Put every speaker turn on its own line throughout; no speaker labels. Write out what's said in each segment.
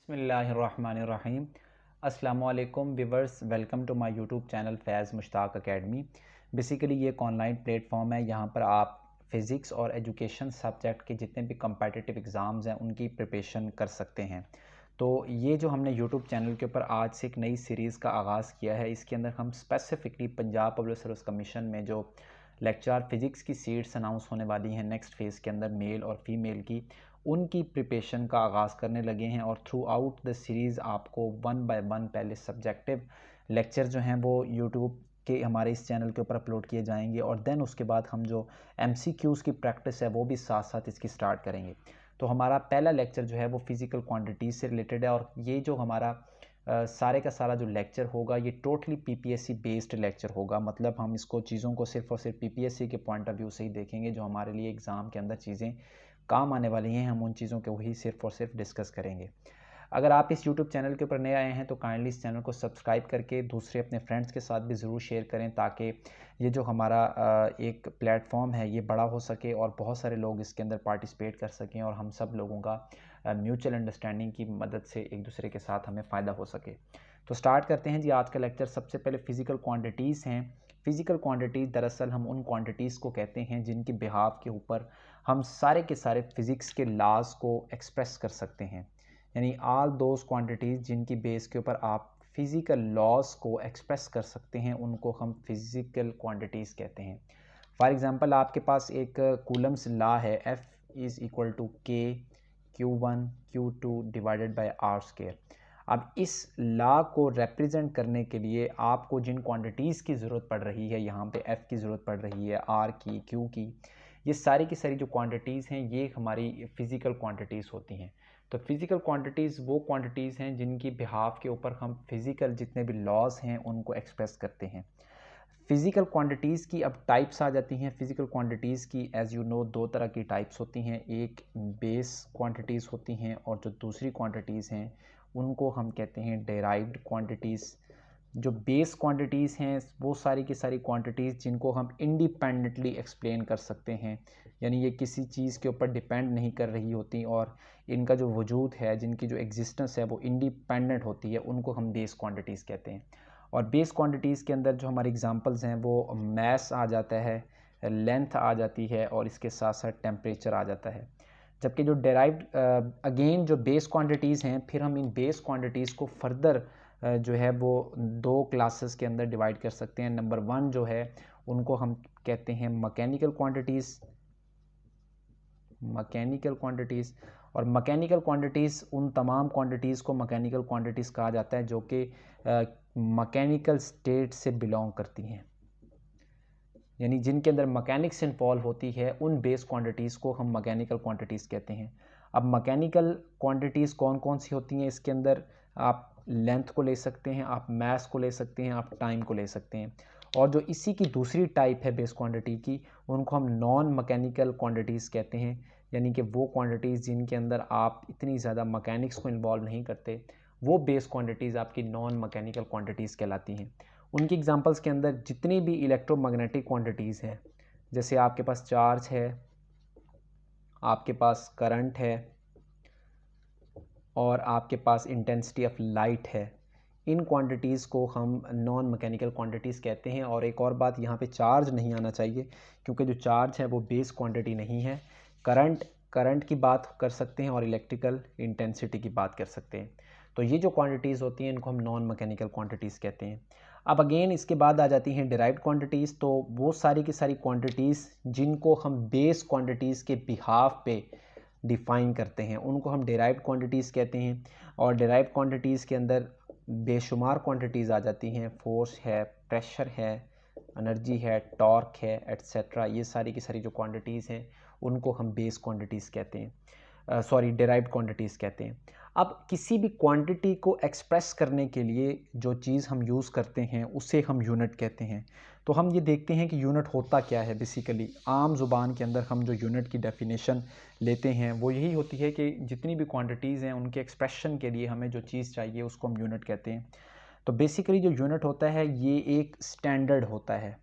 बिस्मिल्लाहिर्रहमानिर्रहीम। अस्सलामुअलैकुम viewers, welcome to my YouTube channel Faiz Mushtaq academy. Basically ये एक ऑनलाइन प्लेटफॉर्म है। यहाँ पर आप फ़िज़िक्स और एजुकेशन सब्जेक्ट के जितने भी कम्पिटिटिव एग्ज़ाम्स हैं उनकी प्रिपरेशन कर सकते हैं। तो ये जो हमने यूट्यूब चैनल के ऊपर आज से एक नई सीरीज़ का आगाज़ किया है, इसके अंदर हम specifically Punjab public service commission में जो लेक्चरर फ़िज़िक्स की सीट्स अनाउंस होने वाली हैं नेक्स्ट फ़ेज़ के अंदर, मेल और फीमेल की, उनकी प्रिपरेशन का आगाज़ करने लगे हैं। और थ्रू आउट द सीरीज़ आपको वन बाय वन पहले सब्जेक्टिव लेक्चर जो हैं वो यूट्यूब के हमारे इस चैनल के ऊपर अपलोड किए जाएंगे, और देन उसके बाद हम जो MCQs की प्रैक्टिस है वो भी साथ साथ इसकी स्टार्ट करेंगे। तो हमारा पहला लेक्चर जो है वो फ़िज़िकल क्वांटिटीज़ से रिलेटेड है, और ये जो हमारा सारे का सारा जो लेक्चर होगा ये टोटली PPSC बेस्ड लेक्चर होगा। मतलब हम इसको चीज़ों को सिर्फ़ और सिर्फ PPSC के पॉइंट ऑफ व्यू से ही देखेंगे। जो हमारे लिए एग्ज़ाम के अंदर चीज़ें काम आने वाली हैं, हम उन चीज़ों को ही सिर्फ़ और सिर्फ डिस्कस करेंगे। अगर आप इस यूट्यूब चैनल के ऊपर नए आए हैं तो काइंडली इस चैनल को सब्सक्राइब करके दूसरे अपने फ्रेंड्स के साथ भी ज़रूर शेयर करें, ताकि ये जो हमारा एक प्लेटफॉर्म है ये बड़ा हो सके और बहुत सारे लोग इसके अंदर पार्टिसिपेट कर सकें, और हम सब लोगों का म्यूचुअल अंडरस्टैंडिंग की मदद से एक दूसरे के साथ हमें फ़ायदा हो सके। तो स्टार्ट करते हैं जी आज का लेक्चर। सबसे पहले फ़िज़िकल क्वांटिटीज़ हैं। फ़िज़िकल क्वांटिटीज़ दरअसल हम उन क्वांटिटीज़ को कहते हैं जिनके बिहाव के ऊपर हम सारे के सारे फ़िज़िक्स के लॉज को एक्सप्रेस कर सकते हैं। यानी ऑल दोज क्वांटिटीज़ जिनकी बेस के ऊपर आप फिज़िकल लॉज को एक्सप्रेस कर सकते हैं, उनको हम फिज़िकल क्वांटिटीज़ कहते हैं। फॉर एग्ज़ाम्पल, आपके पास एक कूलम्स लॉ है, F is equal to K Q1 Q2 divided by r square. अब इस लॉ को रिप्रेजेंट करने के लिए आपको जिन क्वांटिटीज़ की ज़रूरत पड़ रही है, यहाँ पे F की ज़रूरत पड़ रही है, R की, Q की, ये सारी की सारी जो क्वांटिटीज़ हैं ये हमारी फ़िज़िकल क्वांटिटीज़ होती हैं। तो फ़िज़िकल क्वांटिटीज़ वो क्वांटिटीज़ हैं जिनकी बिहाफ के ऊपर हम फ़िज़िकल जितने भी लॉज हैं उनको एक्सप्रेस करते हैं। फ़िज़िकल क्वांटिटीज़ की अब टाइप्स आ जाती हैं। फ़िज़िकल क्वांटिटीज़ की एज़ यू नो दो तरह की टाइप्स होती हैं। एक बेस क्वांटिटीज़ होती हैं, और जो दूसरी क्वांटिटीज़ हैं उनको हम कहते हैं डेराइव्ड क्वांटिटीज़। जो बेस क्वांटिटीज़ हैं वो सारी की सारी क्वांटिटीज़ जिनको हम इंडिपेंडेंटली एक्सप्लेन कर सकते हैं, यानी ये किसी चीज़ के ऊपर डिपेंड नहीं कर रही होती, और इनका जो वजूद है, जिनकी जो एग्जिस्टेंस है वो इंडिपेंडेंट होती है, उनको हम बेस क्वांटिटीज़ कहते हैं। और बेस क्वांटिटीज़ के अंदर जो हमारे एग्जांपल्स हैं वो मैस आ जाता है, लेंथ आ जाती है, और इसके साथ साथ टेम्परेचर आ जाता है। जबकि जो डेराइव्ड अगेन जो बेस क्वांटिटीज़ हैं, फिर हम इन बेस क्वांटिटीज़ को फर्दर जो है वो दो क्लासेस के अंदर डिवाइड कर सकते हैं। नंबर वन जो है उनको हम कहते हैं मैकेनिकल क्वांटिटीज़। मैकेनिकल क्वांटिटीज़ और मैकेनिकल क्वांटिटीज़ उन तमाम क्वांटिटीज़ को मैकेनिकल क्वांटिटीज़ कहा जाता है जो कि मैकेनिकल स्टेट से बिलोंग करती हैं, यानी जिनके अंदर मैकेनिक्स इन्वॉल्व होती है, उन बेस क्वांटिटीज़ को हम मैकेनिकल क्वांटिटीज़ कहते हैं। अब मैकेनिकल क्वांटिटीज़ कौन कौन सी होती हैं? इसके अंदर आप लेंथ को ले सकते हैं, आप मास को ले सकते हैं, आप टाइम को ले सकते हैं। और जो इसी की दूसरी टाइप है बेस क्वांटिटी की, उनको हम नॉन मैकेनिकल क्वांटिटीज़ कहते हैं, यानी कि वो क्वांटिटीज़ जिनके अंदर आप इतनी ज़्यादा मैकेनिक्स को इन्वॉल्व नहीं करते, वो बेस क्वांटिटीज़ आपकी नॉन मैकेनिकल क्वांटिटीज़ कहलाती हैं। उनकी एग्जांपल्स के अंदर जितनी भी इलेक्ट्रोमैग्नेटिक क्वांटिटीज़ हैं, जैसे आपके पास चार्ज है, आपके पास करंट है, और आपके पास इंटेंसिटी ऑफ लाइट है, इन क्वांटिटीज़ को हम नॉन मैकेनिकल क्वांटिटीज़ कहते हैं। और एक और बात, यहाँ पे चार्ज नहीं आना चाहिए, क्योंकि जो चार्ज है वो बेस क्वांटिटी नहीं है। करंट करंट की बात कर सकते हैं, और इलेक्ट्रिकल इंटेंसिटी की बात कर सकते हैं। तो ये जो क्वांटिटीज़ होती हैं इनको हम नॉन मैकेनिकल क्वांटिटीज़ कहते हैं। अब अगेन इसके बाद आ जाती हैं डिराइव्ड क्वांटिटीज़। तो वो सारी की सारी क्वांटिटीज़ जिनको हम बेस क्वांटिटीज़ के बिहाफ पे डिफ़ाइन करते हैं, उनको हम डिराइव्ड क्वांटिटीज़ कहते हैं। और डिराइव्ड क्वांटिटीज़ के अंदर बेशुमार क्वांटिटीज़ आ जाती हैं। फोर्स है, प्रेशर है, एनर्जी है, टॉर्क है, एट्सेट्रा। ये सारी की सारी जो क्वांटिटीज़ हैं उनको हम बेस क्वांटिटीज़ कहते हैं, डिराइव्ड क्वांटिटीज़ कहते हैं। अब किसी भी क्वांटिटी को एक्सप्रेस करने के लिए जो चीज़ हम यूज़ करते हैं उसे हम यूनिट कहते हैं। तो हम ये देखते हैं कि यूनिट होता क्या है। बेसिकली आम ज़ुबान के अंदर हम जो यूनिट की डेफिनेशन लेते हैं वो यही होती है कि जितनी भी क्वांटिटीज़ हैं उनके एक्सप्रेशन के लिए हमें जो चीज़ चाहिए उसको हम यूनिट कहते हैं। तो बेसिकली जो यूनिट होता है ये एक स्टैंडर्ड होता है।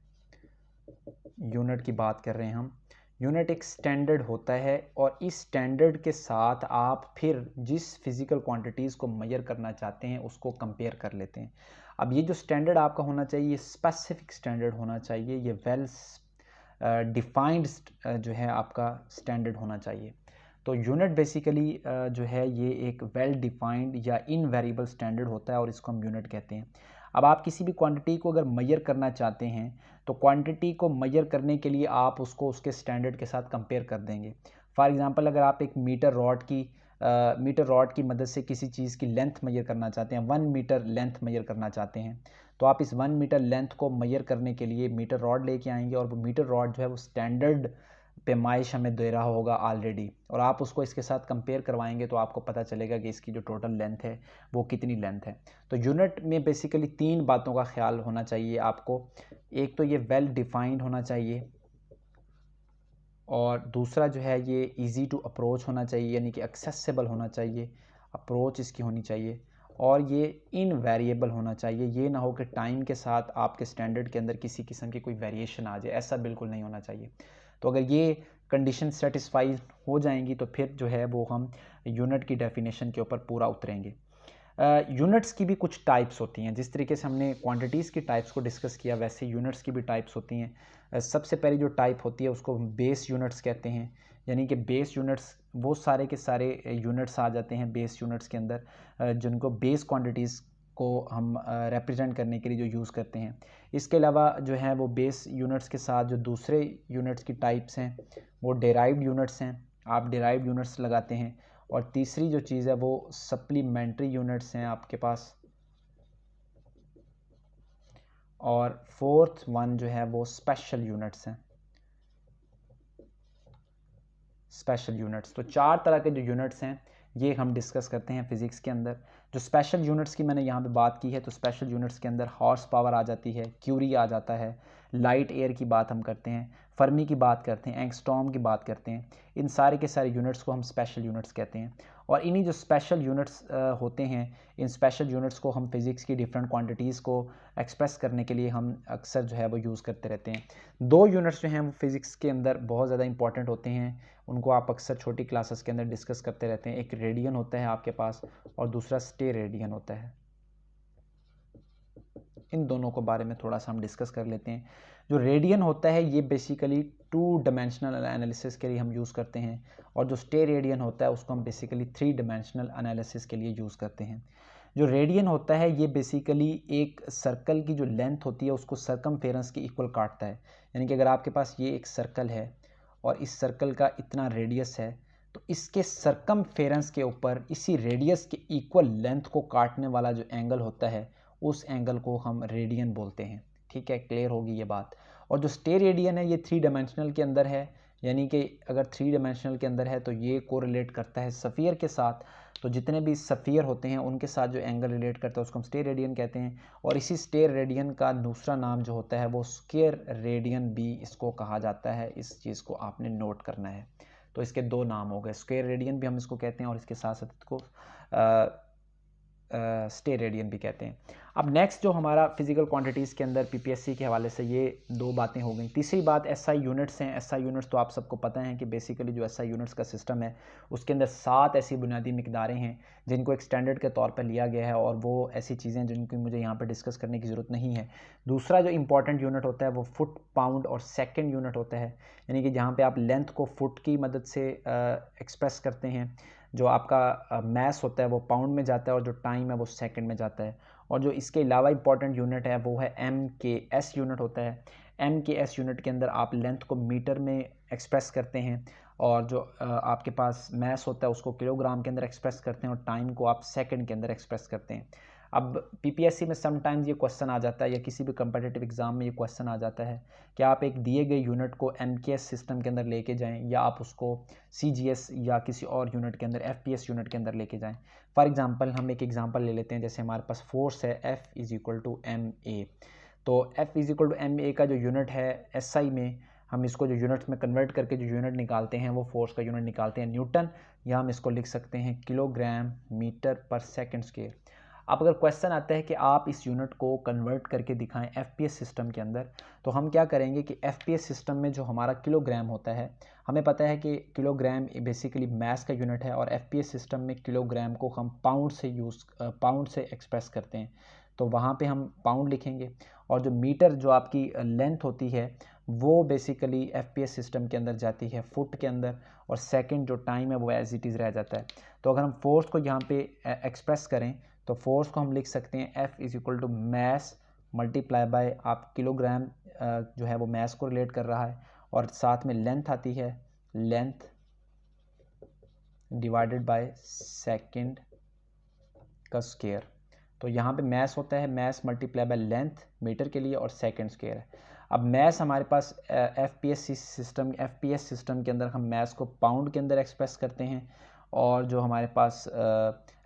यूनिट की बात कर रहे हैं हम। यूनिट एक स्टैंडर्ड होता है और इस स्टैंडर्ड के साथ आप फिर जिस फिज़िकल क्वांटिटीज़ को मेजर करना चाहते हैं उसको कंपेयर कर लेते हैं। अब ये जो स्टैंडर्ड आपका होना चाहिए ये स्पेसिफिक स्टैंडर्ड होना चाहिए, ये वेल डिफाइंड जो है आपका स्टैंडर्ड होना चाहिए। तो यूनिट बेसिकली जो है ये एक वेल डिफाइंड या इनवेरिएबल स्टैंडर्ड होता है और इसको हम यूनिट कहते हैं। अब आप किसी भी क्वांटिटी को अगर मेजर करना चाहते हैं तो क्वांटिटी को मेजर करने के लिए आप उसको उसके स्टैंडर्ड के साथ कंपेयर कर देंगे। फॉर एग्जांपल अगर आप एक मीटर रॉड की मदद से किसी चीज़ की लेंथ मेजर करना चाहते हैं, 1 मीटर लेंथ मेजर करना चाहते हैं, तो आप इस 1 मीटर लेंथ को मेजर करने के लिए मीटर रॉड लेके आएंगे और वो मीटर रॉड जो है वो स्टैंडर्ड पैमाइश हमें दे रहा होगा ऑलरेडी, और आप उसको इसके साथ कंपेयर करवाएंगे तो आपको पता चलेगा कि इसकी जो टोटल लेंथ है वो कितनी लेंथ है। तो यूनिट में बेसिकली 3 बातों का ख्याल होना चाहिए आपको। एक तो ये वेल डिफाइंड होना चाहिए, और दूसरा जो है ये इजी टू अप्रोच होना चाहिए, यानी कि एक्सेसिबल होना चाहिए, अप्रोच इसकी होनी चाहिए, और ये इनवेरिएबल होना चाहिए। ये ना हो कि टाइम के साथ आपके स्टैंडर्ड के अंदर किसी किस्म की कोई वेरिएशन आ जाए, ऐसा बिल्कुल नहीं होना चाहिए। तो अगर ये कंडीशन सेटिस्फाई हो जाएंगी तो फिर जो है वो हम यूनिट की डेफिनेशन के ऊपर पूरा उतरेंगे। यूनिट्स की भी कुछ टाइप्स होती हैं। जिस तरीके से हमने क्वांटिटीज़ की टाइप्स को डिस्कस किया वैसे यूनिट्स की भी टाइप्स होती हैं। सबसे पहली जो टाइप होती है उसको हम बेस यूनिट्स कहते हैं, यानी कि बेस यूनिट्स वो सारे के सारे यूनिट्स आ जाते हैं बेस यूनिट्स के अंदर, जिनको बेस क्वांटिटीज़ को हम रिप्रेजेंट करने के लिए जो यूज़ करते हैं। इसके अलावा जो है वो बेस यूनिट्स के साथ जो दूसरे यूनिट्स की टाइप्स हैं वो डेराइव्ड यूनिट्स हैं, आप डेराइव्ड यूनिट्स लगाते हैं। और तीसरी जो चीज़ है वो सप्लीमेंट्री यूनिट्स हैं आपके पास, और फोर्थ वन जो है वो स्पेशल यूनिट्स हैं, स्पेशल यूनिट्स। तो 4 तरह के जो यूनिट्स हैं ये हम डिस्कस करते हैं फ़िज़िक्स के अंदर। जो स्पेशल यूनिट्स की मैंने यहाँ पे बात की है, तो स्पेशल यूनिट्स के अंदर हॉर्स पावर आ जाती है, क्यूरी आ जाता है, लाइट एयर की बात हम करते हैं, फर्मी की बात करते हैं, एंगस्ट्रॉम की बात करते हैं। इन सारे के सारे यूनिट्स को हम स्पेशल यूनिट्स कहते हैं। और इन्हीं जो स्पेशल यूनिट्स होते हैं, इन स्पेशल यूनिट्स को हम फिज़िक्स की डिफरेंट क्वांटिटीज़ को एक्सप्रेस करने के लिए हम अक्सर जो है वो यूज़ करते रहते हैं। 2 यूनिट्स जो हैं वो फिज़िक्स के अंदर बहुत ज़्यादा इंपॉर्टेंट होते हैं, उनको आप अक्सर छोटी क्लासेस के अंदर डिस्कस करते रहते हैं। एक रेडियन होता है आपके पास और दूसरा स्टे रेडियन होता है। इन दोनों को बारे में थोड़ा सा हम डिस्कस कर लेते हैं। जो रेडियन होता है ये बेसिकली 2 डायमेंशनल एनालिसिस के लिए हम यूज़ करते हैं, और जो स्टे रेडियन होता है उसको हम बेसिकली 3 डायमेंशनल एनालिसिस के लिए यूज़ करते हैं। जो रेडियन होता है ये बेसिकली एक सर्कल की जो लेंथ होती है उसको सरकमफेरेंस के इक्वल काटता है। यानी कि अगर आपके पास ये एक सर्कल है और इस सर्कल का इतना रेडियस है, तो इसके सरकमफेरेंस के ऊपर इसी रेडियस के इक्वल लेंथ को काटने वाला जो एंगल होता है उस एंगल को हम रेडियन बोलते हैं। ठीक है, क्लियर होगी ये बात। और जो स्टे रेडियन है ये 3 डायमेंशनल के अंदर है, यानी कि अगर 3 डायमेंशनल के अंदर है तो ये कोरिलेट करता है सफ़ियर के साथ। तो जितने भी सफ़ियर होते हैं उनके साथ जो एंगल रिलेट करता है उसको हम स्टे रेडियन कहते हैं। और इसी स्टे रेडियन का दूसरा नाम जो होता है वो स्क्वायर रेडियन भी इसको कहा जाता है। इस चीज़ को आपने नोट करना है। तो इसके 2 नाम हो गए, स्क्वायर रेडियन भी हम इसको कहते हैं और इसके साथ साथ इसको स्टे रेडियन भी कहते हैं। अब नेक्स्ट जो हमारा फिजिकल क्वांटिटीज़ के अंदर पीपीएससी के हवाले से ये 2 बातें हो गई। तीसरी बात एसआई यूनिट्स हैं। एसआई यूनिट्स तो आप सबको पता है कि बेसिकली जो एसआई यूनिट्स का सिस्टम है उसके अंदर 7 ऐसी बुनियादी मिकदारें हैं जिनको एक स्टैंडर्ड के तौर पर लिया गया है, और वो ऐसी चीज़ें जिनकी मुझे यहाँ पर डिस्कस करने की ज़रूरत नहीं है। दूसरा जो इंपॉर्टेंट यूनिट होता है वो फुट, पाउंड और सेकेंड यूनिट होता है, यानी कि जहाँ पर आप लेंथ को फुट की मदद से एक्सप्रेस करते हैं, जो आपका मैस होता है वो पाउंड में जाता है और जो टाइम है वो सेकंड में जाता है। और जो इसके अलावा इंपॉर्टेंट यूनिट है वो है MKS यूनिट होता है। MKS यूनिट के अंदर आप लेंथ को मीटर में एक्सप्रेस करते हैं, और जो आपके पास मैस होता है उसको किलोग्राम के अंदर एक्सप्रेस करते हैं, और टाइम को आप सेकंड के अंदर एक्सप्रेस करते हैं। अब पीपीएससी में समटाइम्स ये क्वेश्चन आ जाता है या किसी भी कंपटीटिव एग्जाम में ये क्वेश्चन आ जाता है कि आप एक दिए गए यूनिट को MKS सिस्टम के अंदर लेके जाएं या आप उसको CGS या किसी और यूनिट के अंदर FPS यूनिट के अंदर लेके जाएं। फॉर एग्जांपल हम एक एग्जांपल ले लेते हैं, जैसे हमारे पास फोर्स है F = ma। तो F = ma का जो यूनिट है SI में, हम इसको जो यूनिट्स में कन्वर्ट करके जो यूनिट निकालते हैं वो फोर्स का यूनिट निकालते हैं न्यूटन, या हम इसको लिख सकते हैं किलोग्राम मीटर पर सेकंड स्क्वायर। अब अगर क्वेश्चन आता है कि आप इस यूनिट को कन्वर्ट करके दिखाएं एफपीएस सिस्टम के अंदर, तो हम क्या करेंगे कि एफपीएस सिस्टम में जो हमारा किलोग्राम होता है, हमें पता है कि किलोग्राम बेसिकली मैस का यूनिट है, और एफपीएस सिस्टम में किलोग्राम को हम पाउंड से एक्सप्रेस करते हैं, तो वहाँ पे हम पाउंड लिखेंगे। और जो मीटर जो आपकी लेंथ होती है वो बेसिकली एफपीएस सिस्टम के अंदर जाती है फुट के अंदर, और सेकंड जो टाइम है वो एज इट इज़ रह जाता है। तो अगर हम फोर्स को यहाँ पे एक्सप्रेस करें तो फोर्स को हम लिख सकते हैं F is equal to mass multiply by, आप किलोग्राम जो है वो मैस को रिलेट कर रहा है, और साथ में लेंथ आती है, लेंथ डिवाइडेड बाय सेकंड का स्क्वायर। तो यहाँ पे मैस होता है mass multiply by length metre के लिए, और सेकंड स्क्वायर है। अब मैस हमारे पास एफपीएस सिस्टम के अंदर हम मैस को पाउंड के अंदर एक्सप्रेस करते हैं, और जो हमारे पास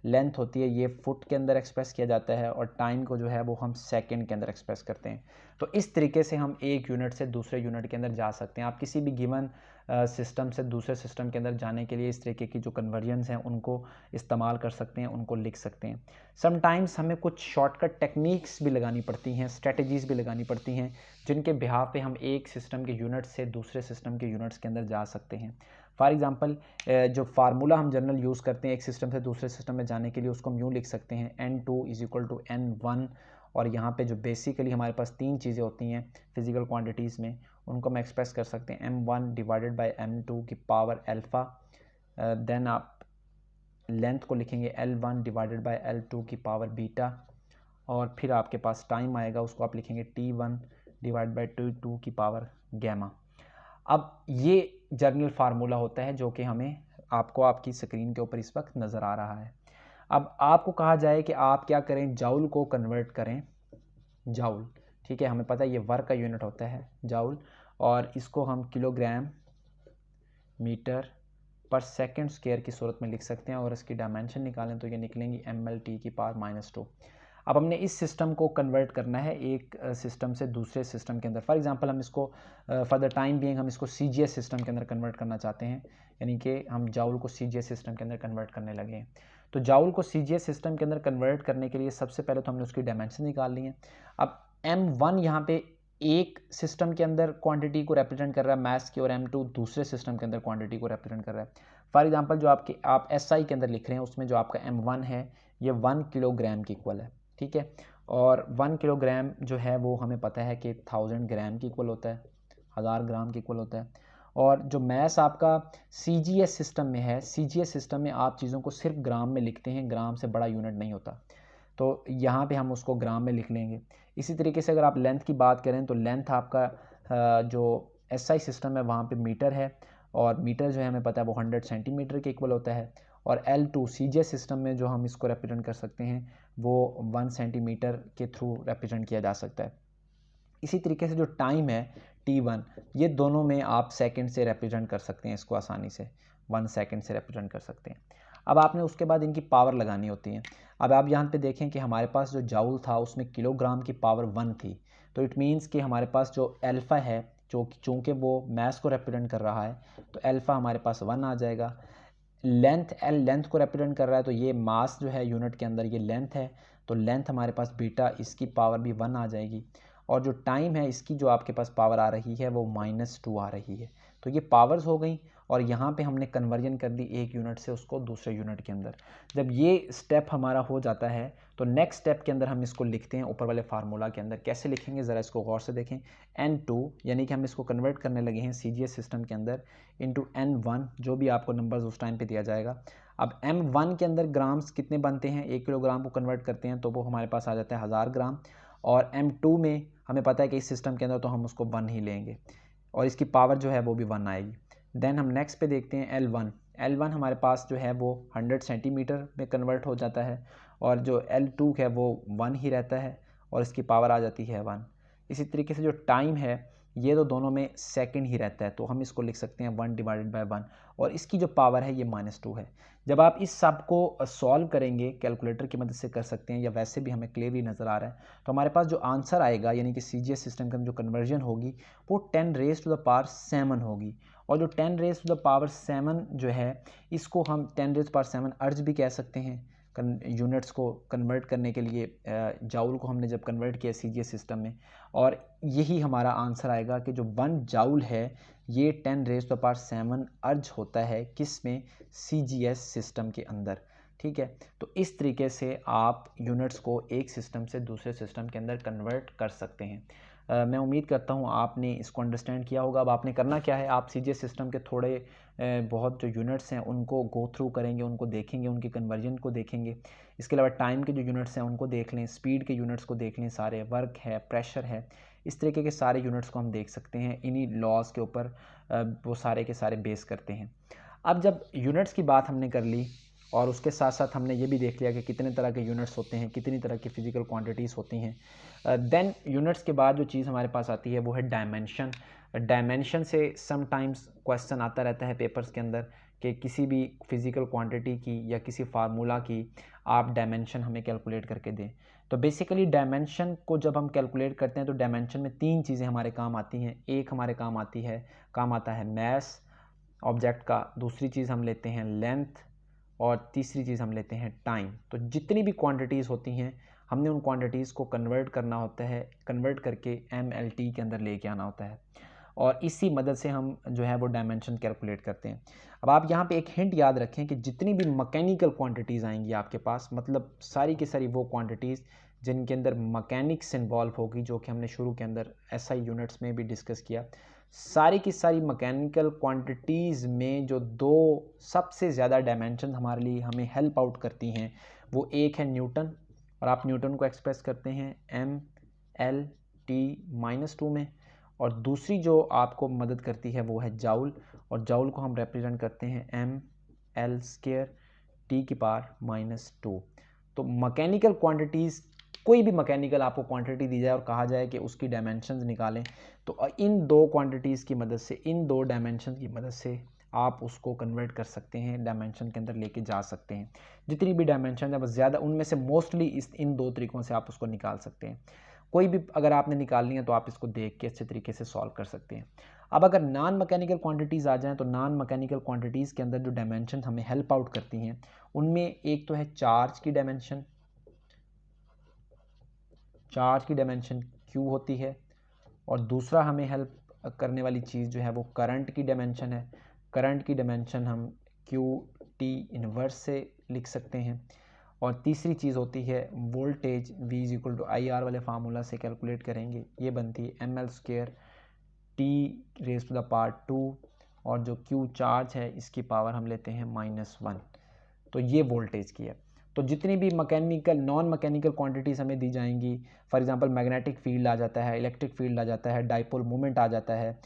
लेंथ होती है ये फुट के अंदर एक्सप्रेस किया जाता है, और टाइम को जो है वो हम सेकंड के अंदर एक्सप्रेस करते हैं। तो इस तरीके से हम एक यूनिट से दूसरे यूनिट के अंदर जा सकते हैं। आप किसी भी गिवन सिस्टम से दूसरे सिस्टम के अंदर जाने के लिए इस तरीके की जो कन्वर्जन्स हैं उनको इस्तेमाल कर सकते हैं, उनको लिख सकते हैं। समटाइम्स हमें कुछ शॉर्टकट टेक्निक्स भी लगानी पड़ती हैं, स्ट्रेटजीज़ भी लगानी पड़ती हैं, जिनके बिहाफ पे हम एक सिस्टम के यूनिट से दूसरे सिस्टम के यूनिट्स के अंदर जा सकते हैं। फॉर एग्जांपल जो फार्मूला हम जनरल यूज़ करते हैं एक सिस्टम से दूसरे सिस्टम में जाने के लिए, उसको हम यूँ लिख सकते हैं N2 is equal to N1। और यहाँ पे जो बेसिकली हमारे पास तीन चीज़ें होती हैं फिजिकल क्वांटिटीज़ में, उनको हम एक्सप्रेस कर सकते हैं M1 डिवाइडेड बाय M2 की पावर अल्फ़ा। देन आप लेंथ को लिखेंगे L1 डिवाइडेड बाय L2 की पावर बीटा, और फिर आपके पास टाइम आएगा, उसको आप लिखेंगे T1 डिवाइड बाय T2 की पावर गैमा। अब ये जर्नल फार्मूला होता है जो कि हमें आपको आपकी स्क्रीन के ऊपर इस वक्त नज़र आ रहा है। अब आपको कहा जाए कि आप क्या करें, जाउल को कन्वर्ट करें जाउल, ठीक है, हमें पता है ये वर्क का यूनिट होता है जाउल, और इसको हम किलोग्राम मीटर पर सेकंड स्क्वायर की सूरत में लिख सकते हैं, और इसकी डायमेंशन निकालें तो ये निकलेंगी ml/t की पावर -2। अब हमने इस सिस्टम को कन्वर्ट करना है एक सिस्टम से दूसरे सिस्टम के अंदर। फॉर एग्जांपल हम इसको फॉर द टाइम बीइंग हम इसको सीजीएस सिस्टम के अंदर कन्वर्ट करना चाहते हैं, यानी कि हम जाउल को सीजीएस सिस्टम के अंदर कन्वर्ट करने लगे हैं। तो जाउल को सीजीएस सिस्टम के अंदर कन्वर्ट करने के लिए सबसे पहले तो हमने उसकी डायमेंशन निकाल ली है। अब M1 यहाँ पे एक सिस्टम के अंदर क्वांटिटी को रिप्रेजेंट कर रहा है मैस की, और M2 दूसरे सिस्टम के अंदर क्वांटिटी को रिप्रेजेंट कर रहा है। फॉर एग्जांपल जो आप SI के अंदर लिख रहे हैं उसमें जो आपका M1 है ये 1 किलोग्राम की इक्वल है, ठीक है, और 1 किलोग्राम जो है वो हमें पता है कि 1000 ग्राम की इक्वल होता है, 1000 ग्राम की इक्वल होता है। और जो मैस आपका सीजीएस सिस्टम में है, सीजीएस सिस्टम में आप चीज़ों को सिर्फ ग्राम में लिखते हैं, ग्राम से बड़ा यूनिट नहीं होता, तो यहाँ पे हम उसको ग्राम में लिख लेंगे। इसी तरीके से अगर आप लेंथ की बात करें तो लेंथ आपका जो SI सिस्टम है वहाँ पे मीटर है, और मीटर जो है हमें पता है वो 100 सेंटीमीटर के इक्वल होता है, और L2 CGS सिस्टम में जो हम इसको रिप्रेजेंट कर सकते हैं वो 1 सेंटीमीटर के थ्रू रिप्रेजेंट किया जा सकता है। इसी तरीके से जो टाइम है T1, ये दोनों में आप सेकंड से रिप्रेजेंट कर सकते हैं, इसको आसानी से 1 सेकंड से रिप्रेजेंट कर सकते हैं। अब आपने उसके बाद इनकी पावर लगानी होती है। अब आप यहाँ पे देखें कि हमारे पास जो जाउल था उसमें किलोग्राम की पावर 1 थी, तो इट मीन्स कि हमारे पास जो अल्फ़ा है चूँकि वो मैस को रिप्रेजेंट कर रहा है तो अल्फ़ा हमारे पास 1 आ जाएगा। लेंथ को रिप्रेजेंट कर रहा है, तो ये मास जो है यूनिट के अंदर ये लेंथ है, तो लेंथ हमारे पास बीटा, इसकी पावर भी 1 आ जाएगी। और जो टाइम है इसकी जो आपके पास पावर आ रही है वो -2 आ रही है। तो ये पावर्स हो गई, और यहाँ पे हमने कन्वर्जन कर दी एक यूनिट से उसको दूसरे यूनिट के अंदर। जब ये स्टेप हमारा हो जाता है तो नेक्स्ट स्टेप के अंदर हम इसको लिखते हैं ऊपर वाले फार्मूला के अंदर। कैसे लिखेंगे ज़रा इसको गौर से देखें। N2 यानी कि हम इसको कन्वर्ट करने लगे हैं CGS सिस्टम के अंदर इंटू N1, जो भी आपको नंबर्स उस टाइम पे दिया जाएगा। अब M1 के अंदर ग्राम्स कितने बनते हैं, 1 किलोग्राम को कन्वर्ट करते हैं तो वो हमारे पास आ जाता है 1000 ग्राम, और M2 में हमें पता है कि इस सिस्टम के अंदर तो हम उसको 1 ही लेंगे, और इसकी पावर जो है वो भी 1 आएगी। देन हम नेक्स्ट पे देखते हैं L1 हमारे पास जो है वो 100 सेंटीमीटर में कन्वर्ट हो जाता है, और जो L2 है वो 1 ही रहता है, और इसकी पावर आ जाती है 1। इसी तरीके से जो टाइम है ये तो दोनों में सेकंड ही रहता है, तो हम इसको लिख सकते हैं 1 डिवाइडेड बाय 1, और इसकी जो पावर है ये -2 है। जब आप इस सब को सॉल्व करेंगे कैलकुलेटर की मदद से कर सकते हैं, या वैसे भी हमें क्लियरली नज़र आ रहा है, तो हमारे पास जो आंसर आएगा यानी कि CGS सिस्टम के अंदर जो कन्वर्जन होगी वो 10⁻⁷ होगी। और जो 10⁻⁷ जो है इसको हम 10⁻⁷ अर्ज भी कह सकते हैं, यूनिट्स को कन्वर्ट करने के लिए जाउल को हमने जब कन्वर्ट किया CGS सिस्टम में, और यही हमारा आंसर आएगा कि जो 1 जाउल है ये 10⁻⁷ अर्ज होता है किस में, CGS सिस्टम के अंदर। ठीक है, तो इस तरीके से आप यूनिट्स को एक सिस्टम से दूसरे सिस्टम के अंदर कन्वर्ट कर सकते हैं। मैं उम्मीद करता हूँ आपने इसको अंडरस्टैंड किया होगा। अब आपने करना क्या है, आप CGS सिस्टम के थोड़े बहुत जो यूनिट्स हैं उनको गो थ्रू करेंगे, उनको देखेंगे, उनके कन्वर्जन को देखेंगे। इसके अलावा टाइम के जो यूनिट्स हैं उनको देख लें, स्पीड के यूनिट्स को देख लें, सारे वर्क है, प्रेशर है, इस तरीके के सारे यूनिट्स को हम देख सकते हैं। इन्हीं लॉज के ऊपर वो सारे के सारे बेस करते हैं। अब जब यूनिट्स की बात हमने कर ली और उसके साथ साथ हमने ये भी देख लिया कि कितने तरह के यूनिट्स होते हैं, कितनी तरह की फ़िज़िकल क्वांटिटीज़ होती हैं, देन यूनिट्स के बाद जो चीज़ हमारे पास आती है वो है डायमेंशन। डायमेंशन से समटाइम्स क्वेश्चन आता रहता है पेपर्स के अंदर कि किसी भी फिज़िकल क्वांटिटी की या किसी फार्मूला की आप डायमेंशन हमें कैलकुलेट करके दें। तो बेसिकली डायमेंशन को जब हम कैलकुलेट करते हैं तो डायमेंशन में 3 चीज़ें हमारे काम आती हैं। एक हमारे काम आता है मैस ऑब्जेक्ट का, दूसरी चीज़ हम लेते हैं लेंथ, और तीसरी चीज़ हम लेते हैं टाइम। तो जितनी भी क्वांटिटीज़ होती हैं हमने उन क्वांटिटीज़ को कन्वर्ट करना होता है, कन्वर्ट करके MLT के अंदर लेके आना होता है, और इसी मदद से हम जो है वो डायमेंशन कैलकुलेट करते हैं। अब आप यहाँ पे एक हिंट याद रखें कि जितनी भी मैकेनिकल क्वांटिटीज़ आएंगी आपके पास, मतलब सारी की सारी वो क्वांटिटीज़ जिनके अंदर मैकेनिक्स इन्वॉल्व होगी, जो कि हमने शुरू के अंदर SI यूनिट्स में भी डिस्कस किया, सारी की सारी मैकेनिकल क्वांटिटीज़ में जो 2 सबसे ज़्यादा डायमेंशन हमारे लिए हमें हेल्प आउट करती हैं, वो एक है न्यूटन, और आप न्यूटन को एक्सप्रेस करते हैं MLT-2 में, और दूसरी जो आपको मदद करती है वो है जाउल, और जाउल को हम रिप्रेजेंट करते हैं ML²T⁻²। तो मैकेनिकल क्वांटिटीज़, कोई भी मैकेनिकल आपको क्वांटिटी दी जाए और कहा जाए कि उसकी डायमेंशंस निकालें, तो इन 2 क्वांटिटीज़ की मदद से, इन 2 डायमेंशन की मदद से आप उसको कन्वर्ट कर सकते हैं, डायमेंशन के अंदर लेके जा सकते हैं। जितनी भी डायमेंशन है बस ज़्यादा उनमें से मोस्टली इन 2 तरीक़ों से आप उसको निकाल सकते हैं। कोई भी अगर आपने निकालनी है तो आप इसको देख के अच्छे तरीके से सॉल्व कर सकते हैं। अब अगर नॉन मैकेनिकल क्वांटिटीज़ आ जाएँ, तो नॉन मैकेनिकल क्वांटिटीज़ के अंदर जो डायमेंशन हमें हेल्प आउट करती हैं उनमें एक तो है चार्ज की डायमेंशन, चार्ज की डायमेंशन Q होती है, और दूसरा हमें हेल्प करने वाली चीज़ जो है वो करंट की डायमेंशन है। करंट की डायमेंशन हम QT इन्वर्स से लिख सकते हैं, और तीसरी चीज़ होती है वोल्टेज, V=IR वाले फार्मूला से कैलकुलेट करेंगे, ये बनती है ML²T⁻², और जो Q चार्ज है इसकी पावर हम लेते हैं -1। तो ये वोल्टेज की है। तो जितनी भी मैकेनिकल, नॉन मैकेनिकल क्वांटिटीज़ हमें दी जाएंगी, फॉर एग्जांपल मैग्नेटिक फील्ड आ जाता है, इलेक्ट्रिक फील्ड आ जाता है, डाइपोल मोमेंट आ जाता है,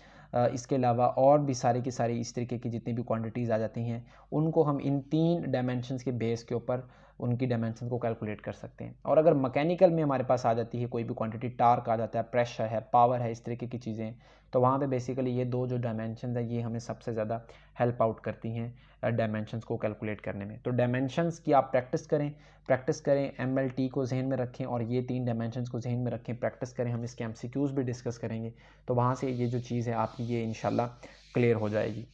इसके अलावा और भी सारी की सारी इस तरीके की जितनी भी क्वांटिटीज़ आ जाती हैं, उनको हम इन 3 डायमेंशंस के बेस के ऊपर उनकी डायमेंशन को कैलकुलेट कर सकते हैं। और अगर मैकेनिकल में हमारे पास आ जाती है कोई भी क्वांटिटी, टार्क आ जाता है, प्रेशर है, पावर है, इस तरीके की चीज़ें, तो वहाँ पे बेसिकली ये 2 जो डायमेंशन है ये हमें सबसे ज़्यादा हेल्प आउट करती हैं डायमेंशंस को कैलकुलेट करने में। तो डायमेंशंस की आप प्रैक्टिस करें, MLT को जहन में रखें और ये 3 डायमेंशंस को जहन में रखें, प्रैक्टिस करें। हम इसके MCQs भी डिस्कस करेंगे, तो वहाँ से ये जो चीज़ है आपकी ये इंशाल्लाह क्लियर हो जाएगी।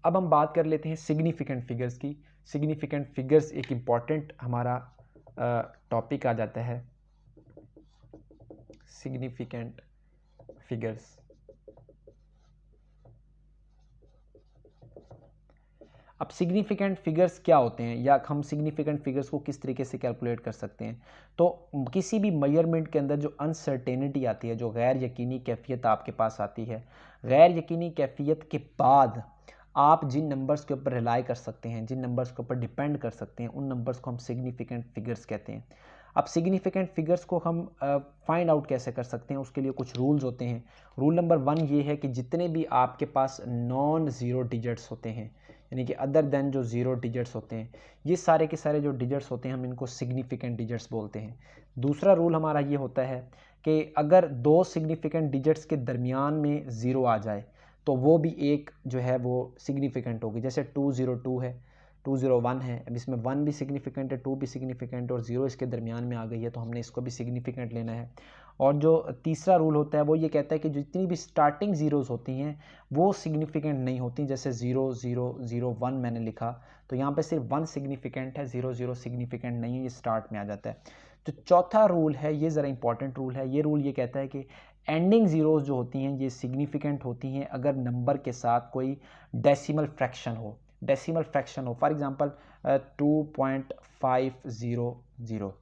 अब हम बात कर लेते हैं सिग्निफिकेंट फिगर्स की। सिग्निफिकेंट फिगर्स एक इम्पॉर्टेंट हमारा टॉपिक आ जाता है, सिग्निफिकेंट फिगर्स। अब सिग्निफिकेंट फिगर्स क्या होते हैं, या हम सिग्निफिकेंट फिगर्स को किस तरीके से कैलकुलेट कर सकते हैं। तो किसी भी मेजरमेंट के अंदर जो अनसर्टेनिटी आती है, जो गैर यकीनी कैफियत आपके पास आती है, गैर यकीनी कैफियत के बाद आप जिन नंबर्स के ऊपर रिलाई कर सकते हैं, जिन नंबर्स के ऊपर डिपेंड कर सकते हैं, उन नंबर्स को हम सिग्निफिकेंट फिगर्स कहते हैं। अब सिग्निफिकेंट फिगर्स को हम फाइंड आउट कैसे कर सकते हैं, उसके लिए कुछ रूल्स होते हैं। रूल नंबर 1 ये है कि जितने भी आपके पास नॉन ज़ीरो डिजिट्स होते हैं, यानी कि अदर देन जो ज़ीरो डिजिट्स होते हैं, ये सारे के सारे जो डिजिट्स होते हैं हम इनको सिग्निफिकेंट डिजिट्स बोलते हैं। दूसरा रूल हमारा ये होता है कि अगर 2 सिग्निफिकेंट डिजिट्स के दरमियान में ज़ीरो आ जाए तो वो भी एक जो है वो सिग्निफिकेंट होगी। जैसे 202 है, 201 है। अब इसमें 1 भी सिग्निफिकेंट है, 2 भी सिग्निफिकेंट है और 0 इसके दरमियान में आ गई है, तो हमने इसको भी सिग्निफिकेंट लेना है। और जो तीसरा रूल होता है वो ये कहता है कि जितनी भी स्टार्टिंग ज़ीरोज़ होती हैं वो सिग्निफिकेंट नहीं होती। जैसे 0 0 0 1 मैंने लिखा, तो यहाँ पे सिर्फ 1 सिग्निफिकेंट है, 0 0 सिग्निफिकेंट नहीं है, ये स्टार्ट में आ जाता है। जो चौथा रूल है ये ज़रा इंपॉर्टेंट रूल है। ये रूल ये कहता है कि एंडिंग ज़ीरोज़ जो होती हैं ये सिग्निफिकेंट होती हैं अगर नंबर के साथ कोई डेसिमल फ्रैक्शन हो। डेसिमल फ्रैक्शन हो, फॉर एग्जांपल 2.500,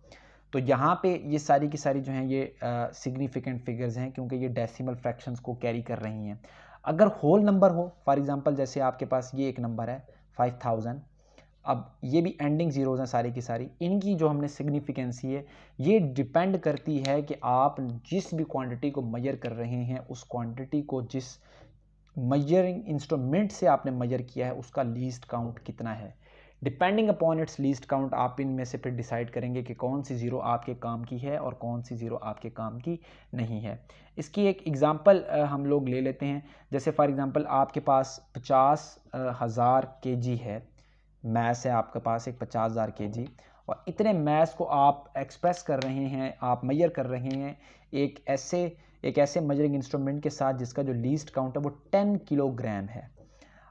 तो यहाँ पे ये सारी की सारी जो हैं ये सिग्निफिकेंट फिगर्स हैं क्योंकि ये डेसिमल फ्रैक्शंस को कैरी कर रही हैं। अगर होल नंबर हो, फॉर एग्जांपल जैसे आपके पास ये एक नंबर है 5000, अब ये भी एंडिंग ज़ीरोज़ हैं सारी की सारी, इनकी जो हमने सिग्निफिकेंसी है ये डिपेंड करती है कि आप जिस भी क्वांटिटी को मेजर कर रहे हैं उस क्वांटिटी को जिस मेजरिंग इंस्ट्रूमेंट से आपने मेजर किया है उसका लीस्ट काउंट कितना है। Depending upon its least count आप इनमें से फिर डिसाइड करेंगे कि कौन सी ज़ीरो आपके काम की है और कौन सी ज़ीरो आपके काम की नहीं है। इसकी एक एग्ज़ाम्पल हम लोग ले लेते हैं। जैसे फॉर एग्ज़ाम्पल आपके पास 50,000 kg है, मैस है आपके पास एक 50,000 kg, और इतने मैस को आप एक्सप्रेस कर रहे हैं, आप मेजर कर रहे हैं एक ऐसे मेजरिंग इंस्ट्रूमेंट के साथ जिसका जो लीस्ट काउंट है वो 10 किलोग्राम है।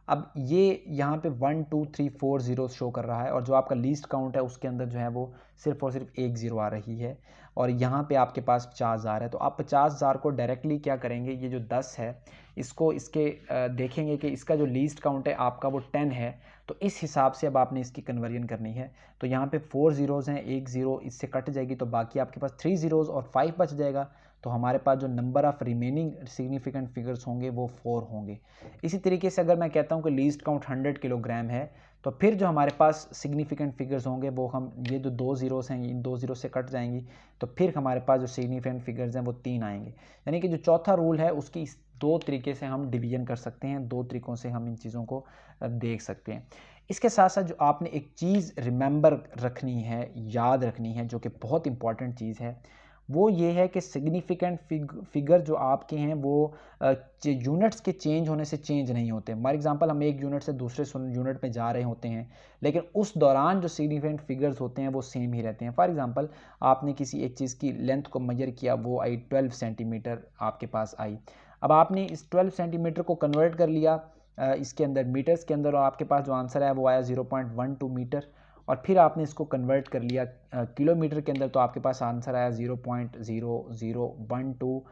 अब ये यहाँ पे 1 2 3 4 ज़ीरो शो कर रहा है और जो आपका लीस्ट काउंट है उसके अंदर जो है वो सिर्फ और सिर्फ एक ज़ीरो आ रही है, और यहाँ पे आपके पास 50,000 है। तो आप 50,000 को डायरेक्टली क्या करेंगे, ये जो 10 है इसको इसके देखेंगे कि इसका जो लीस्ट काउंट है आपका वो 10 है, तो इस हिसाब से अब आपने इसकी कन्वर्जन करनी है। तो यहाँ पे 4 ज़ीरोज़ हैं, एक ज़ीरो इससे कट जाएगी तो बाकी आपके पास 3 ज़ीरोज़ और 5 बच जाएगा। तो हमारे पास जो number of remaining significant figures होंगे वो 4 होंगे। इसी तरीके से अगर मैं कहता हूँ कि लीस्ट काउंट 100 किलोग्राम है, तो फिर जो हमारे पास सिग्निफिकेंट फिगर्स होंगे वो हम ये जो 2 ज़ीरोज़ हैं इन 2 ज़ीरो से कट जाएंगी, तो फिर हमारे पास जो सिग्निफिकेंट फिगर्स हैं वो 3 आएंगे। यानी कि जो चौथा रूल है उसकी इस 2 तरीके से हम डिवीजन कर सकते हैं, 2 तरीक़ों से हम इन चीज़ों को देख सकते हैं। इसके साथ साथ जो आपने एक चीज़ रिमेंबर रखनी है, याद रखनी है, जो कि बहुत इंपॉर्टेंट चीज़ है, वो ये है कि सिग्निफिकेंट फिगर जो आपके हैं वो यूनिट्स के चेंज होने से चेंज नहीं होते। फॉर एग्जांपल हम एक यूनिट से दूसरे यूनिट में जा रहे होते हैं, लेकिन उस दौरान जो सिग्निफिकेंट फिगर्स होते हैं वो सेम ही रहते हैं। फॉर एग्जांपल आपने किसी एक चीज़ की लेंथ को मेजर किया, वो आई 12 सेंटीमीटर आपके पास आई। अब आपने इस 12 सेंटीमीटर को कन्वर्ट कर लिया इसके अंदर मीटर्स के अंदर, और आपके पास जो आंसर है वो आया 0.12 मीटर, और फिर आपने इसको कन्वर्ट कर लिया किलोमीटर के अंदर, तो आपके पास आंसर आया 0.0012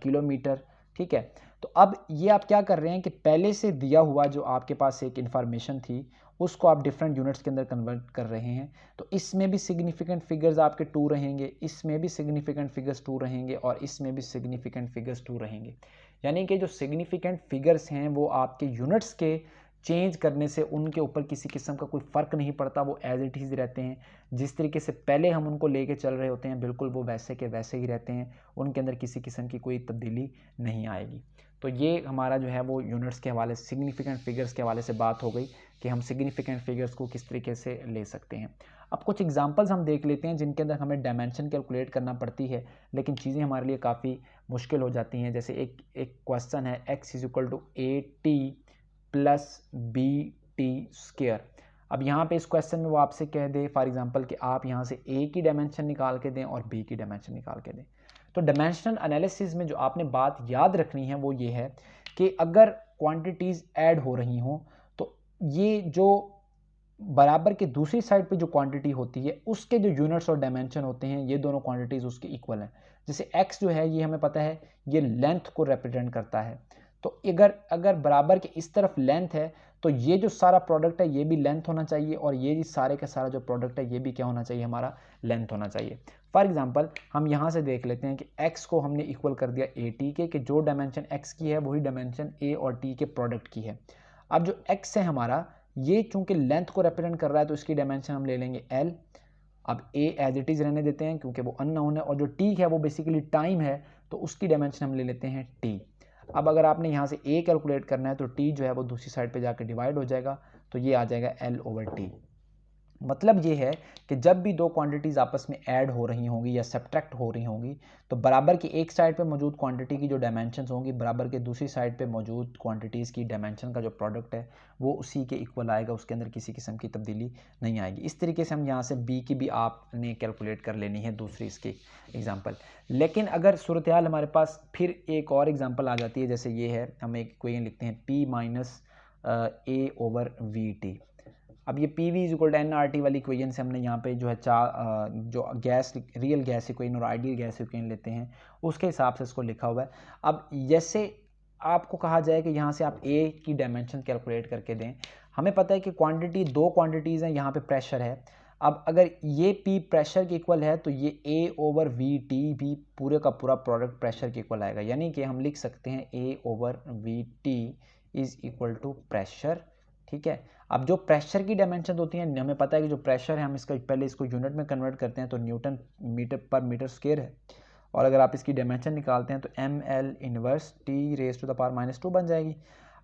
किलोमीटर। ठीक है, तो अब ये आप क्या कर रहे हैं कि पहले से दिया हुआ जो आपके पास एक इन्फॉर्मेशन थी उसको आप डिफरेंट यूनिट्स के अंदर कन्वर्ट कर रहे हैं। तो इसमें भी सिग्निफिकेंट फिगर्स आपके 2 रहेंगे, इसमें भी सिग्निफिकेंट फिगर्स 2 रहेंगे, और इसमें भी सिग्निफिकेंट फिगर्स 2 रहेंगे। यानी कि जो सिग्निफिकेंट फिगर्स हैं वो आपके यूनिट्स के चेंज करने से उनके ऊपर किसी किस्म का कोई फ़र्क नहीं पड़ता, वो एज इट इज़ रहते हैं। जिस तरीके से पहले हम उनको लेके चल रहे होते हैं बिल्कुल वो वैसे के वैसे ही रहते हैं, उनके अंदर किसी किस्म की कोई तब्दीली नहीं आएगी। तो ये हमारा जो है वो यूनिट्स के हवाले से, सिग्निफिकेंट फिगर्स के हवाले से बात हो गई कि हम सिग्निफिकेंट फिगर्स को किस तरीके से ले सकते हैं। अब कुछ एग्जांपल्स हम देख लेते हैं जिनके अंदर हमें डायमेंशन कैलकुलेट करना पड़ती है, लेकिन चीज़ें हमारे लिए काफ़ी मुश्किल हो जाती हैं। जैसे एक क्वेश्चन है x = AT + BT स्क्वायर। अब यहाँ पे इस क्वेश्चन में वो आपसे कह दे फॉर एग्जांपल कि आप यहाँ से A की डायमेंशन निकाल के दें और B की डायमेंशन निकाल के दें। तो डायमेंशनल एनालिसिस में जो आपने बात याद रखनी है वो ये है कि अगर क्वांटिटीज़ ऐड हो रही हों तो ये जो बराबर के दूसरी साइड पे जो क्वांटिटी होती है उसके जो यूनिट्स और डायमेंशन होते हैं ये दोनों क्वांटिटीज़ उसके इक्वल हैं। जैसे x जो है ये हमें पता है ये लेंथ को रिप्रेजेंट करता है, तो अगर बराबर के इस तरफ लेंथ है तो ये जो सारा प्रोडक्ट है ये भी लेंथ होना चाहिए, और ये सारे का सारा जो प्रोडक्ट है ये भी क्या होना चाहिए, हमारा लेंथ होना चाहिए। फॉर एग्जांपल हम यहाँ से देख लेते हैं कि x को हमने इक्वल कर दिया AT के, कि जो डायमेंशन x की है वही डायमेंशन A और T के प्रोडक्ट की है। अब जो x है हमारा ये चूंकि लेंथ को रिप्रेजेंट कर रहा है तो इसकी डायमेंशन हम ले लेंगे L। अब A एज इट इज़ रहने देते हैं क्योंकि वो अननोन है, और जो T है वो बेसिकली टाइम है तो उसकी डायमेंशन हम ले लेते हैं T। अब अगर आपने यहाँ से A कैलकुलेट करना है तो T जो है वो दूसरी साइड पे जाकर डिवाइड हो जाएगा, तो ये आ जाएगा L/T। मतलब ये है कि जब भी दो क्वांटिटीज़ आपस में ऐड हो रही होंगी या सब्ट्रैक्ट हो रही होंगी तो बराबर की एक साइड पे मौजूद क्वांटिटी की जो डायमेंशंस होंगी बराबर के दूसरी साइड पे मौजूद क्वांटिटीज़ की डायमेंशन का जो प्रोडक्ट है वो उसी के इक्वल आएगा, उसके अंदर किसी किस्म की तब्दीली नहीं आएगी। इस तरीके से हम यहाँ से बी की भी आपने कैलकुलेट कर लेनी है दूसरी इसकी एग्जाम्पल। लेकिन अगर सूरत हाल हमारे पास फिर एक और एग्जाम्पल आ जाती है, जैसे ये है, हम एक इक्वेशन लिखते हैं P minus a over we t. अब ये p v is equal to n r t वाली इक्वेशन से हमने यहाँ पे जो है जो गैस रियल गैस इक्वेशन और आइडियल गैस इक्वेशन लेते हैं उसके हिसाब से इसको लिखा हुआ है। अब जैसे आपको कहा जाए कि यहाँ से आप ए की डायमेंशन कैलकुलेट करके दें, हमें पता है कि क्वांटिटी दो क्वांटिटीज़ हैं, यहाँ पे प्रेशर है। अब अगर ये पी प्रेशर के इक्वल है तो ये ए ओवर वी टी भी पूरे का पूरा प्रोडक्ट प्रेशर के इक्वल आएगा, यानी कि हम लिख सकते हैं A over we T is equal to pressure. ठीक है, अब जो प्रेशर की डायमेंशन होती हैं, हमें पता है कि जो प्रेशर है हम इसका पहले इसको यूनिट में कन्वर्ट करते हैं तो न्यूटन मीटर पर मीटर स्क्वायर है, और अगर आप इसकी डायमेंशन निकालते हैं तो M L inverse T raise to the power -2 बन जाएगी।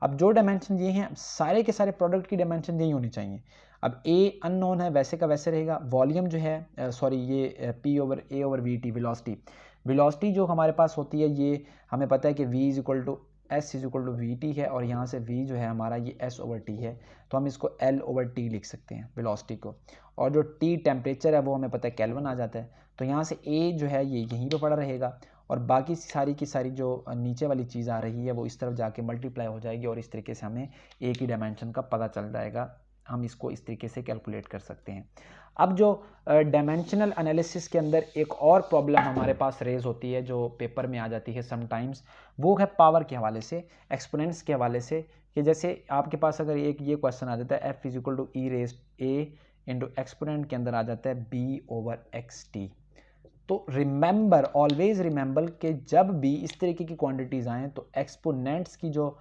अब जो डायमेंशन ये हैं सारे के सारे प्रोडक्ट की डायमेंशन यही होनी चाहिए। अब ए अननोन है, वैसे का वैसे रहेगा। वॉल्यूम जो है सॉरी ये P over A over we T velocity जो हमारे पास होती है, ये हमें पता है कि v is equal to s is equal to v t है, और यहाँ से v जो है हमारा ये s ओवर टी है, तो हम इसको l ओवर टी लिख सकते हैं वेलोसिटी को। और जो t टेम्परेचर है वो हमें पता है केल्विन आ जाता है, तो यहाँ से a जो है ये यहीं पे पड़ा रहेगा, और बाकी सारी की सारी जो नीचे वाली चीज़ आ रही है वो इस तरफ जाके मल्टीप्लाई हो जाएगी, और इस तरीके से हमें a की डायमेंशन का पता चल जाएगा। हम इसको इस तरीके से कैलकुलेट कर सकते हैं। अब जो डायमेंशनल एनालिसिस के अंदर एक और प्रॉब्लम हमारे पास रेज होती है जो पेपर में आ जाती है समटाइम्स, वो है पावर के हवाले से, एक्सपोनेंट्स के हवाले से। कि जैसे आपके पास अगर एक ये क्वेश्चन आ जाता है f is equal to e raise a into exponent के अंदर आ जाता है b ओवर एक्स टी। तो रिमेंबर, ऑलवेज रिमेंबर कि जब भी इस तरीके की क्वांटिटीज़ आएँ तो एक्सपोनेंट्स की जो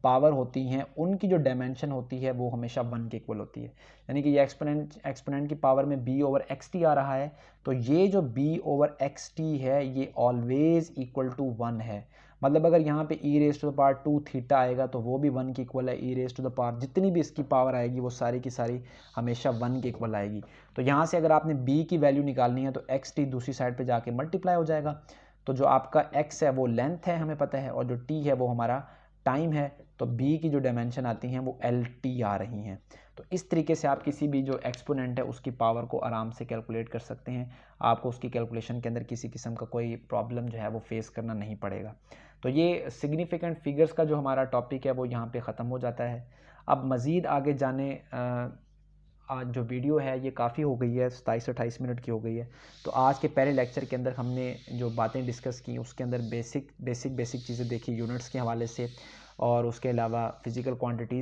पावर होती हैं उनकी जो डायमेंशन होती है वो हमेशा 1 के इक्वल होती है। यानी कि ये एक्सपोनेंट की पावर में b ओवर एक्स टी आ रहा है, तो ये जो b ओवर एक्स टी है ये ऑलवेज इक्वल टू 1 है। मतलब अगर यहाँ पे e raise to the power 2 theta आएगा तो वो भी 1 के इक्वल है। e raise to the power जितनी भी इसकी पावर आएगी वो सारी की सारी हमेशा 1 के इक्वल आएगी। तो यहाँ से अगर आपने b की वैल्यू निकालनी है तो एक्स टी दूसरी साइड पे जाके मल्टीप्लाई हो जाएगा। तो जो आपका x है वो लेंथ है हमें पता है, और जो t है वो हमारा टाइम है, तो b की जो डायमेंशन आती हैं वो एल टी आ रही हैं। तो इस तरीके से आप किसी भी जो एक्सपोनेंट है उसकी पावर को आराम से कैलकुलेट कर सकते हैं। आपको उसकी कैलकुलेशन के अंदर किसी किस्म का कोई प्रॉब्लम जो है वो फेस करना नहीं पड़ेगा। तो ये सिग्निफिकेंट फिगर्स का जो हमारा टॉपिक है वो यहाँ पे ख़त्म हो जाता है। अब मज़ीद आगे जाने आज जो वीडियो है ये काफ़ी हो गई है, 27 से 28 मिनट की हो गई है। तो आज के पहले लेक्चर के अंदर हमने जो बातें डिस्कस की उसके अंदर बेसिक चीज़ें देखी यूनिट्स के हवाले से, और उसके अलावा फ़िज़िकल क्वांटिटीज़